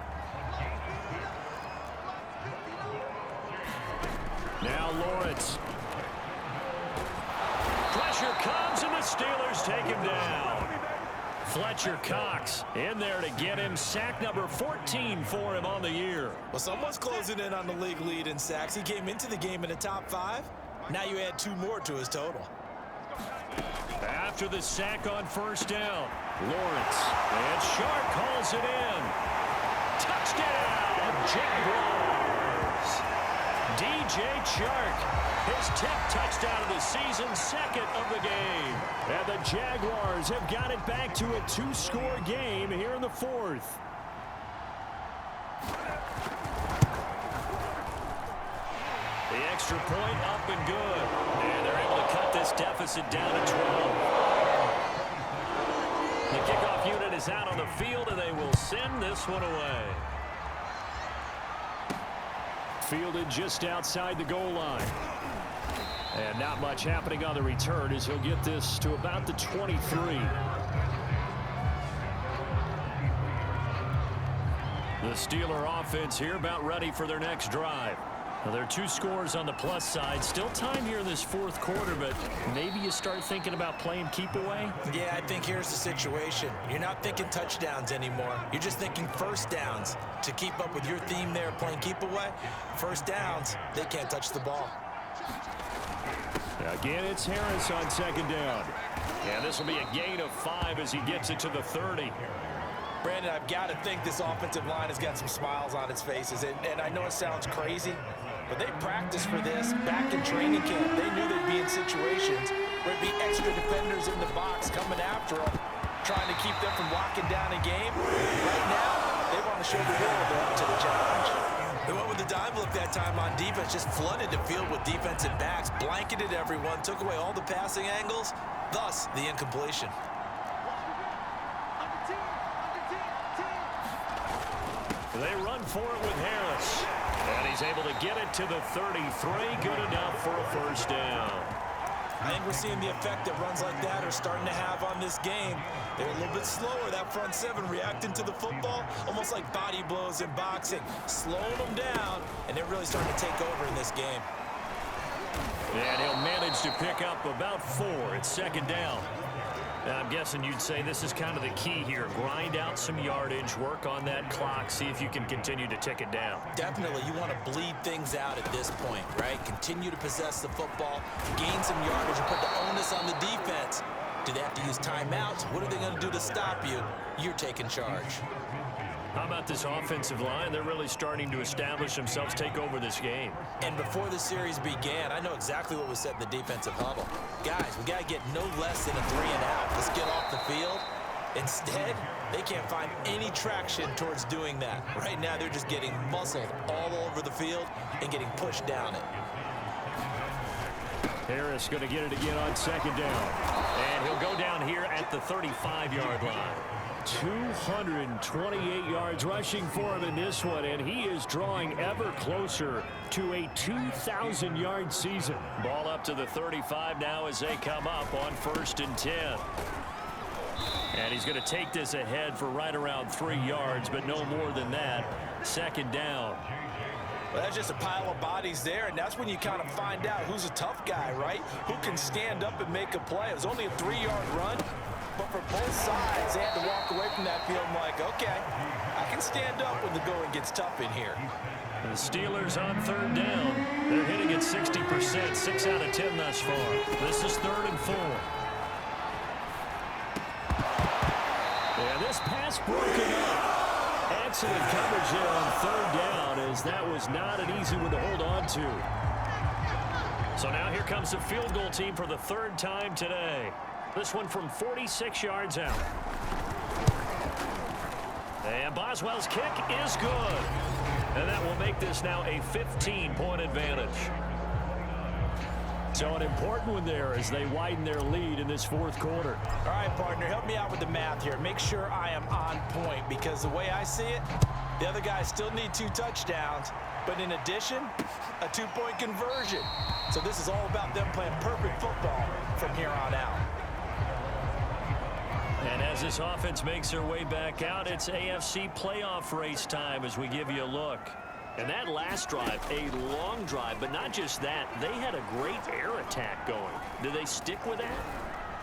Now Lawrence. Pressure comes, and the Steelers take him down. Fletcher Cox in there to get him. Sack number 14 for him on the year. Well, someone's closing in on the league lead in sacks. He came into the game in the top 5. Now you add 2 more to his total. After the sack on 1st down, Lawrence. And Shark calls it in. Touchdown, Jaguars. DJ Chark, his 10th touchdown of the season, 2nd of the game. And the Jaguars have got it back to a 2-score game here in the 4th. The extra point up and good. And they're able to cut this deficit down to 12. The kickoff unit is out on the field, and they will send this one away. Fielded just outside the goal line. And not much happening on the return as he'll get this to about the 23. The Steeler offense here about ready for their next drive. Now, there are 2 scores on the plus side. Still time here in this 4th quarter, but maybe you start thinking about playing keep away? Yeah, I think here's the situation. You're not thinking touchdowns anymore. You're just thinking first downs. To keep up with your theme there, playing keep away, first downs, they can't touch the ball. Again, it's Harris on 2nd down. And this will be a gain of 5 as he gets it to the 30. Brandon, I've got to think this offensive line has got some smiles on its faces. And I know it sounds crazy, but they practiced for this back in training camp. They knew they'd be in situations where it'd be extra defenders in the box coming after them, trying to keep them from locking down a game. Right now, they want to show the world they're up to the challenge. They went with the dive look that time on defense, just flooded the field with defensive backs, blanketed everyone, took away all the passing angles, thus the incompletion. They run for it with Harris. And he's able to get it to the 33. Good enough for a first down. I think we're seeing the effect that runs like that are starting to have on this game. They're a little bit slower, that front 7, reacting to the football, almost like body blows in boxing, slowing them down, and they're really starting to take over in this game. And he'll manage to pick up about 4. It's 2nd down. And I'm guessing you'd say this is kind of the key here. Grind out some yardage, work on that clock, see if you can continue to tick it down. Definitely, you want to bleed things out at this point, right? Continue to possess the football, gain some yardage, and put the onus on the defense. Do they have to use timeouts? What are they going to do to stop you? You're taking charge. How about this offensive line? They're really starting to establish themselves, take over this game. And before the series began, I know exactly what was said in the defensive huddle. Guys, we got to get no less than a 3-and-out. Let's get off the field. Instead, they can't find any traction towards doing that. Right now, they're just getting muscled all over the field and getting pushed down it. Harris going to get it again on second down. And he'll go down here at the 35-yard line. 228 yards rushing for him in this one, and he is drawing ever closer to a 2,000-yard season. Ball up to the 35 now as they come up on 1st and 10. And he's going to take this ahead for right around 3 yards, but no more than that. 2nd down. Well, that's just a pile of bodies there, and that's when you kind of find out who's a tough guy, right? Who can stand up and make a play. It was only a 3-yard run, but for both sides, they had to walk away from that field like, okay, I can stand up when the going gets tough in here. The Steelers on 3rd down. They're hitting at 60%, 6 out of 10 thus far. This is 3rd and 4. And this pass broken up. Excellent coverage there on 3rd down, as that was not an easy one to hold on to. So now here comes the field goal team for the 3rd time today. This one from 46 yards out. And Boswell's kick is good. And that will make this now a 15-point advantage. So an important one there as they widen their lead in this 4th quarter. All right, partner, help me out with the math here. Make sure I am on point, because the way I see it, the other guys still need 2 touchdowns, but in addition, a 2-point conversion. So this is all about them playing perfect football from here on out. And as this offense makes their way back out, it's AFC playoff race time as we give you a look. And that last drive, a long drive, but not just that, they had a great air attack going. Do they stick with that?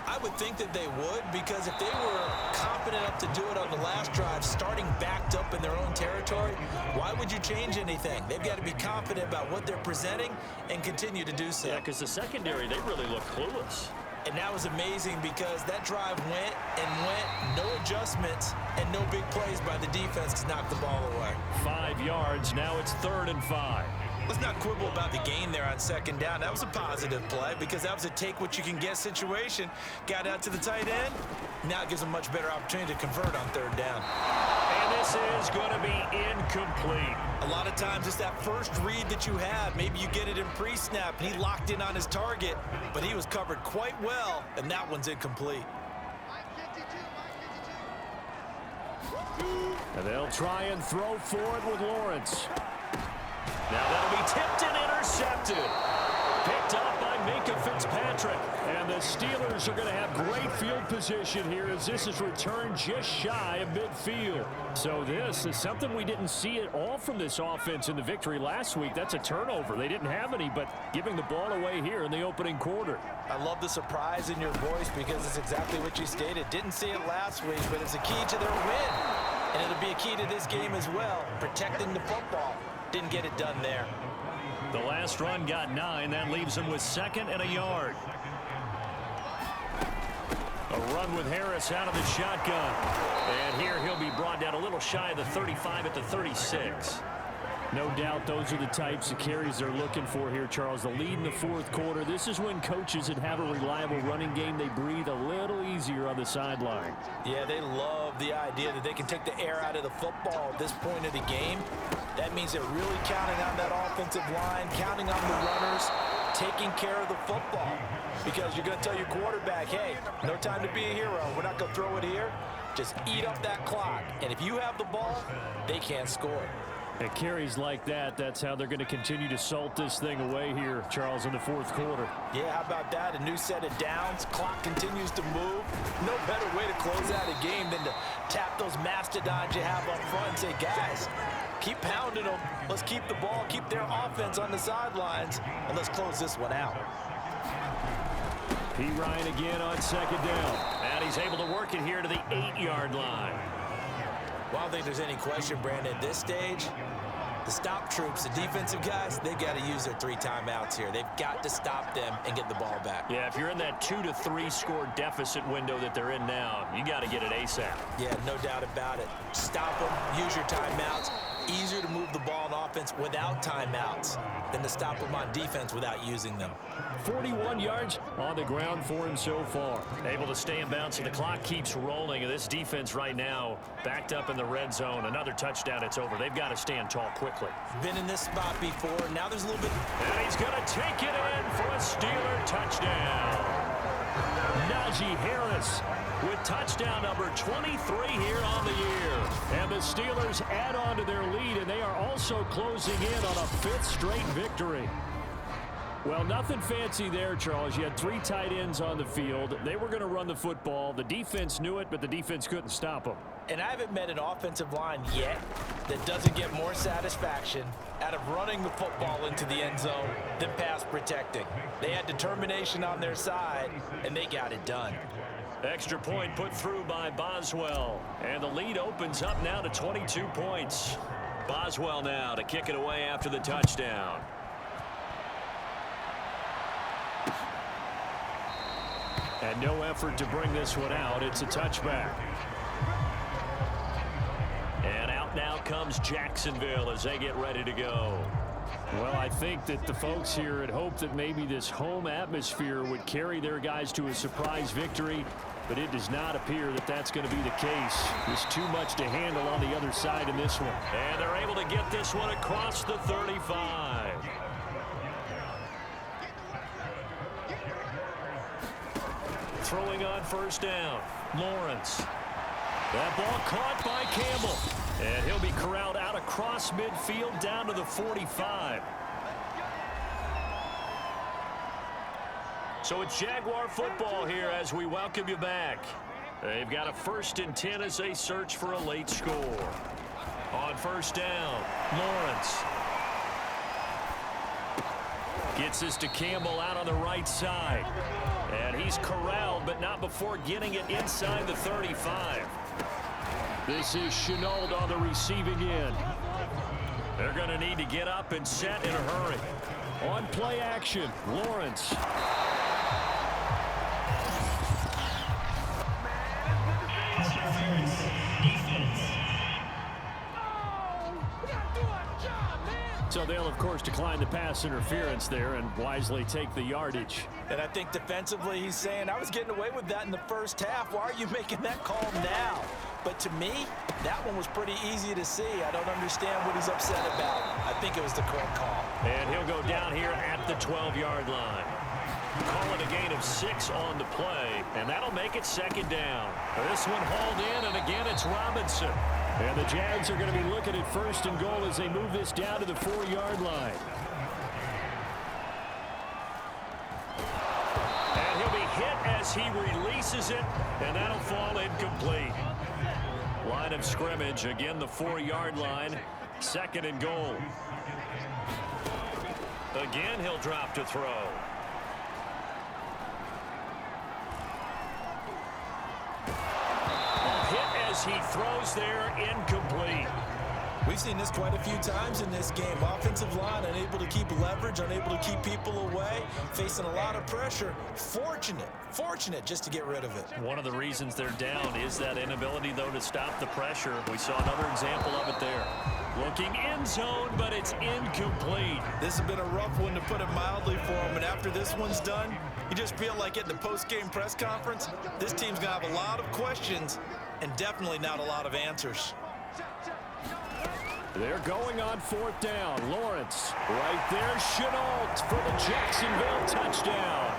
I would think that they would, because if they were confident enough to do it on the last drive, starting backed up in their own territory, why would you change anything? They've got to be confident about what they're presenting and continue to do so. Yeah, because the secondary, they really look clueless. And that was amazing, because that drive went and went, no adjustments, and no big plays by the defense to knock the ball away. 5 yards, now it's 3rd and 5. Let's not quibble about the gain there on 2nd down. That was a positive play, because that was a take-what-you-can-get situation. Got out to the tight end. Now it gives them a much better opportunity to convert on 3rd down. And this is going to be incomplete. A lot of times it's that first read that you have. Maybe you get it in pre-snap, and he locked in on his target, but he was covered quite well, and that one's incomplete. And they'll try and throw for it with Lawrence. Now that'll be tipped and intercepted. Picked up by Minka Fitzpatrick. And the Steelers are going to have great field position here as this is returned just shy of midfield. So this is something we didn't see at all from this offense in the victory last week. That's a turnover. They didn't have any, but giving the ball away here in the opening quarter. I love the surprise in your voice, because it's exactly what you stated. Didn't see it last week, but it's a key to their win. And it'll be a key to this game as well, protecting the football. Didn't get it done there. The last run got 9. That leaves him with 2nd and a yard. A run with Harris out of the shotgun. And here he'll be brought down a little shy of the 35 at the 36. No doubt those are the types of carries they're looking for here, Charles. The lead in the 4th quarter. This is when coaches that have a reliable running game, they breathe a little easier on the sideline. Yeah, they love the idea that they can take the air out of the football at this point of the game. That means they're really counting on that offensive line, counting on the runners, taking care of the football. Because you're going to tell your quarterback, hey, no time to be a hero. We're not going to throw it here. Just eat up that clock. And if you have the ball, they can't score. At carries like that, that's how they're going to continue to salt this thing away here, Charles, in the 4th quarter. Yeah, how about that? A new set of downs. Clock continues to move. No better way to close out a game than to tap those mastodons you have up front and say, guys, keep pounding them. Let's keep the ball, keep their offense on the sidelines, and let's close this one out. P. Ryan again on 2nd down. And he's able to work it here to the 8-yard line. Well, I don't think there's any question, Brandon, at this stage, The stop troops, the defensive guys, they got to use their 3 timeouts here. They've got to stop them and get the ball back. Yeah, if you're in that 2 to 3 score deficit window that they're in now, you got to get it ASAP. Yeah, no doubt about it. Stop them, use your timeouts. Easier to move the ball on offense without timeouts than to stop them on defense without using them. 41 yards on the ground for him so far. Able to stay in bounds, and the clock keeps rolling. And this defense right now backed up in the red zone. Another touchdown, it's over. They've got to stand tall quickly. Been in this spot before. Now there's a little bit. And he's going to take it in for a Steeler touchdown. Najee Harris with touchdown number 23 here on the year. And the Steelers add on to their lead, and they are also closing in on a 5th straight victory. Well, nothing fancy there, Charles. You had 3 tight ends on the field. They were going to run the football. The defense knew it, but the defense couldn't stop them. And I haven't met an offensive line yet that doesn't get more satisfaction out of running the football into the end zone than pass protecting. They had determination on their side, and they got it done. Extra point put through by Boswell. And the lead opens up now to 22 points. Boswell now to kick it away after the touchdown. And no effort to bring this one out. It's a touchback. And out now comes Jacksonville as they get ready to go. Well, I think that the folks here had hoped that maybe this home atmosphere would carry their guys to a surprise victory, but it does not appear that that's going to be the case. There's too much to handle on the other side in this one. And they're able to get this one across the 35. Throwing on first down, Lawrence. That ball caught by Campbell. And he'll be corralled out across midfield down to the 45. So it's Jaguar football here as we welcome you back. They've got a 1st and 10 as they search for a late score. On first down, Lawrence. Gets this to Campbell out on the right side. And he's corralled, but not before getting it inside the 35. This is Chenault on the receiving end. They're going to need to get up and set in a hurry. On play action, Lawrence. So they'll, of course, decline the pass interference there and wisely take the yardage. And I think defensively he's saying, I was getting away with that in the first half. Why are you making that call now? But to me, that one was pretty easy to see. I don't understand what he's upset about. I think it was the correct call. And he'll go down here at the 12-yard line. Call it a gain of 6 on the play, and that'll make it 2nd down. This one hauled in, and again it's Robinson. And the Jags are going to be looking at 1st and goal as they move this down to the 4-yard line. And he'll be hit as he releases it, and that'll fall incomplete. Line of scrimmage, again the 4-yard line, 2nd and goal. Again, he'll drop to throw. Hit as he throws there, incomplete. We've seen this quite a few times in this game. Offensive line unable to keep leverage, unable to keep people away, facing a lot of pressure. Fortunate just to get rid of it. One of the reasons they're down is that inability, though, to stop the pressure. We saw another example of it there. Looking end zone, but it's incomplete. This has been a rough one, to put it mildly, for him. And after this one's done, you just feel like at the post-game press conference, this team's going to have a lot of questions and definitely not a lot of answers. They're going on 4th down. Lawrence right there. Chenault for the Jacksonville touchdown.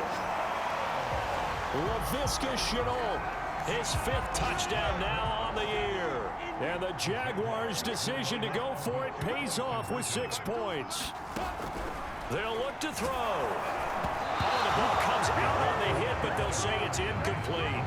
Laviska Chenault, his 5th touchdown now on the year. And the Jaguars' decision to go for it pays off with 6 points. They'll look to throw. Oh, the ball comes out on the hit, but they'll say it's incomplete.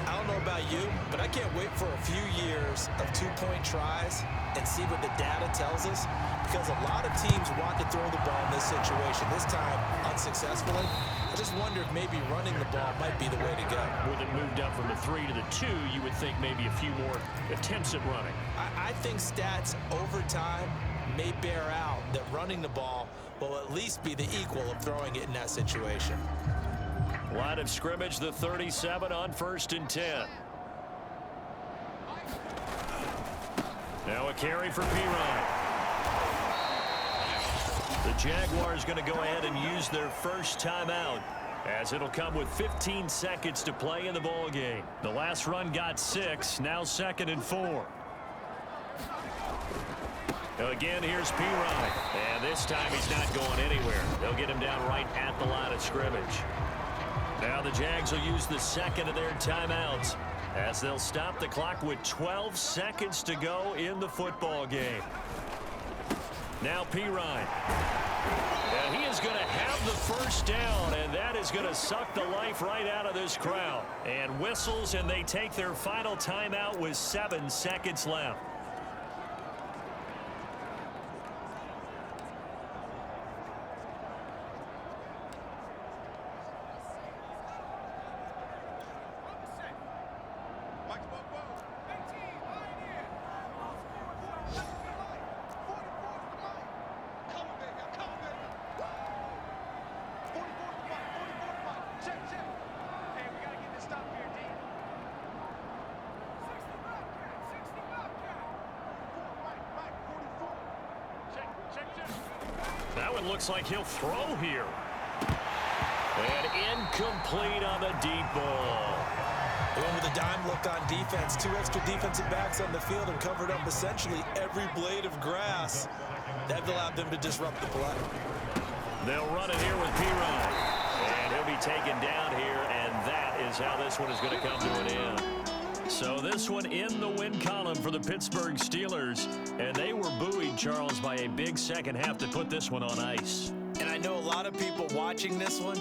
I don't know about you, but I can't wait for a few years of 2-point tries and see what the data tells us, because a lot of teams want to throw the ball in this situation. This time, unsuccessfully. I just wonder if maybe running the ball might be the way to go. With it moved up from the 3 to the 2, you would think maybe a few more attempts at running. I think stats over time may bear out that running the ball will at least be the equal of throwing it in that situation. Line of scrimmage, the 37 on 1st and 10. Now a carry for Pirine. The Jaguars going to go ahead and use their first timeout, as it'll come with 15 seconds to play in the ball game. The last run got 6, now 2nd and 4. Again, here's Pirine, and this time he's not going anywhere. They'll get him down right at the line of scrimmage. Now the Jags will use the second of their timeouts, as they'll stop the clock with 12 seconds to go in the football game. Now Pirine. And he is going to have the first down, and that is going to suck the life right out of this crowd. And whistles, and they take their final timeout with 7 seconds left. That one looks like he'll throw here. And incomplete on the deep ball. They went with a dime look on defense. 2 extra defensive backs on the field and covered up essentially every blade of grass. That allowed them to disrupt the play. They'll run it here with Pirine. And he'll be taken down here, and that is how this one is going to come to an end. So this one in the win column for the Pittsburgh Steelers, and they were buoyed, Charles, by a big second half to put this one on ice. And I know a lot of people watching this one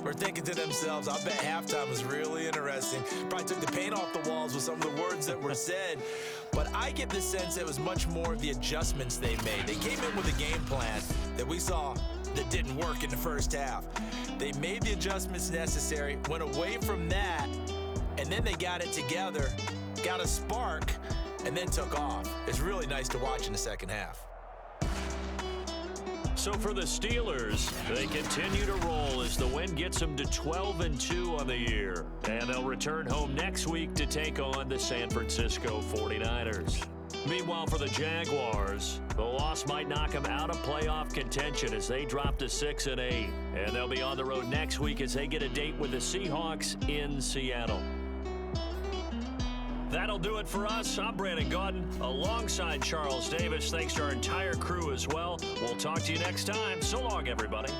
were thinking to themselves, I bet halftime was really interesting. Probably took the paint off the walls with some of the words that were said. But I get the sense it was much more of the adjustments they made. They came in with a game plan that we saw that didn't work in the first half. They made the adjustments necessary, went away from that, and then they got it together, got a spark, and then took off. It's really nice to watch in the second half. So for the Steelers, they continue to roll as the win gets them to 12-2 on the year. And they'll return home next week to take on the San Francisco 49ers. Meanwhile, for the Jaguars, the loss might knock them out of playoff contention as they drop to 6-8. And they'll be on the road next week as they get a date with the Seahawks in Seattle. That'll do it for us. I'm Brandon Gaudin alongside Charles Davis. Thanks to our entire crew as well. We'll talk to you next time. So long, everybody.